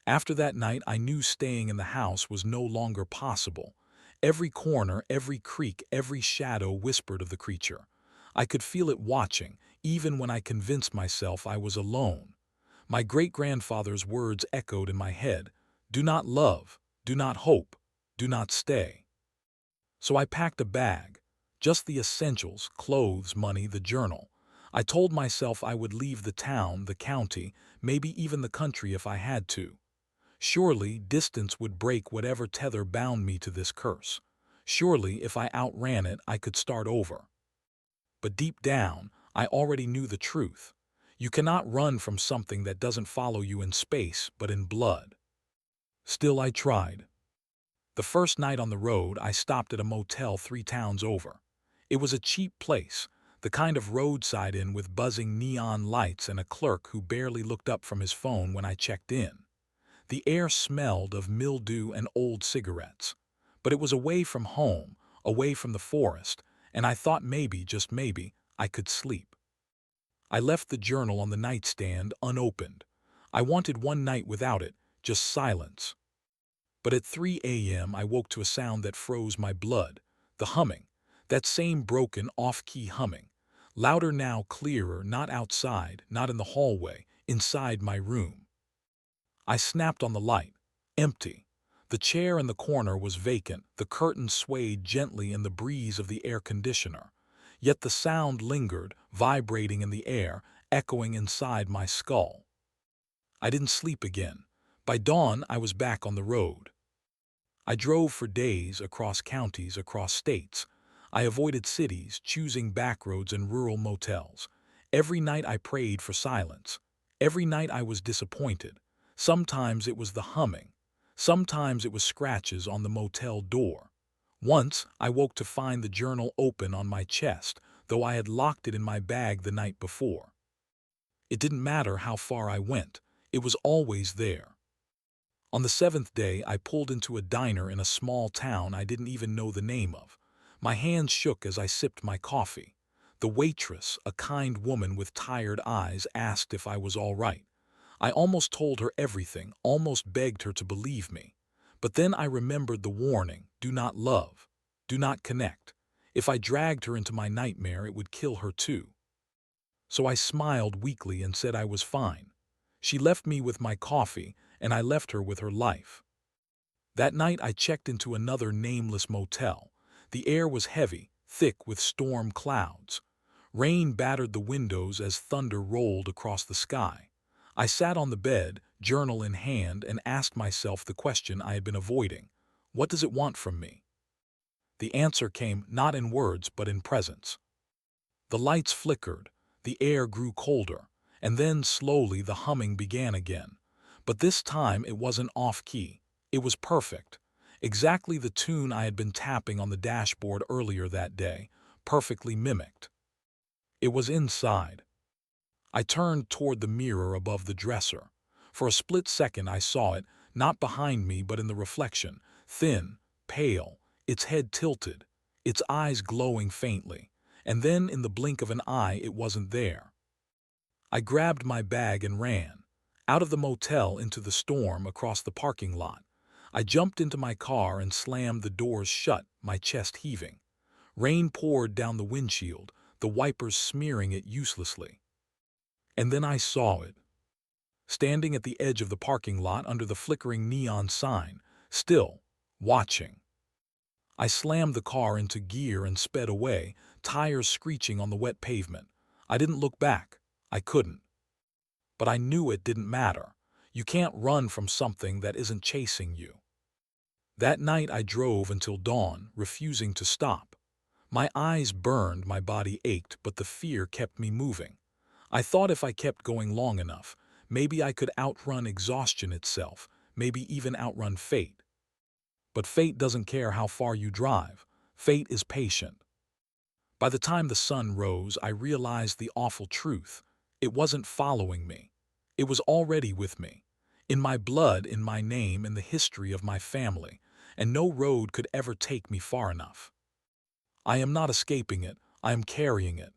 After that night, I knew staying in the house was no longer possible. Every corner, every creak, every shadow whispered of the creature. I could feel it watching, even when I convinced myself I was alone. My great-grandfather's words echoed in my head: "Do not love, do not hope, do not stay." So I packed a bag, just the essentials: clothes, money, the journal. I told myself I would leave the town, the county, maybe even the country if I had to. Surely distance would break whatever tether bound me to this curse. Surely if I outran it, I could start over. But deep down, I already knew the truth. You cannot run from something that doesn't follow you in space, but in blood. Still, I tried. The first night on the road, I stopped at a motel 3 towns over. It was a cheap place, the kind of roadside inn with buzzing neon lights and a clerk who barely looked up from his phone when I checked in. The air smelled of mildew and old cigarettes. But it was away from home, away from the forest, and I thought maybe, just maybe, I could sleep. I left the journal on the nightstand unopened. I wanted one night without it, just silence. But at 3 a.m. I woke to a sound that froze my blood. The humming. That same broken, off-key humming. Louder now, clearer, not outside, not in the hallway, inside my room. I snapped on the light. Empty. The chair in the corner was vacant, the curtain swayed gently in the breeze of the air conditioner. Yet the sound lingered, vibrating in the air, echoing inside my skull. I didn't sleep again. By dawn, I was back on the road. I drove for days, across counties, across states. I avoided cities, choosing back roads and rural motels. Every night I prayed for silence. Every night I was disappointed. Sometimes it was the humming. Sometimes it was scratches on the motel door. Once I woke to find the journal open on my chest, though I had locked it in my bag the night before. It didn't matter how far I went. It was always there. On the 7th day, I pulled into a diner in a small town I didn't even know the name of. My hands shook as I sipped my coffee. The waitress, a kind woman with tired eyes, asked if I was all right. I almost told her everything, almost begged her to believe me. But then I remembered the warning: do not love, do not connect. If I dragged her into my nightmare, it would kill her too. So I smiled weakly and said I was fine. She left me with my coffee, and I left her with her life. That night I checked into another nameless motel. The air was heavy, thick with storm clouds. Rain battered the windows as thunder rolled across the sky. I sat on the bed, journal in hand, and asked myself the question I had been avoiding: what does it want from me? The answer came not in words but in presence. The lights flickered, the air grew colder, and then slowly the humming began again. But this time it wasn't off-key. It was perfect. Exactly the tune I had been tapping on the dashboard earlier that day, perfectly mimicked. It was inside. I turned toward the mirror above the dresser. For a split second I saw it, not behind me but in the reflection, thin, pale, its head tilted, its eyes glowing faintly. And then in the blink of an eye it wasn't there. I grabbed my bag and ran. Out of the motel into the storm across the parking lot. I jumped into my car and slammed the doors shut, my chest heaving. Rain poured down the windshield, the wipers smearing it uselessly. And then I saw it. Standing at the edge of the parking lot under the flickering neon sign, still, watching. I slammed the car into gear and sped away, tires screeching on the wet pavement. I didn't look back. I couldn't. But I knew it didn't matter. You can't run from something that isn't chasing you. That night I drove until dawn, refusing to stop. My eyes burned, my body ached, but the fear kept me moving. I thought if I kept going long enough, maybe I could outrun exhaustion itself, maybe even outrun fate. But fate doesn't care how far you drive. Fate is patient. By the time the sun rose, I realized the awful truth. It wasn't following me. It was already with me. In my blood, in my name, in the history of my family. And no road could ever take me far enough. I am not escaping it. I am carrying it.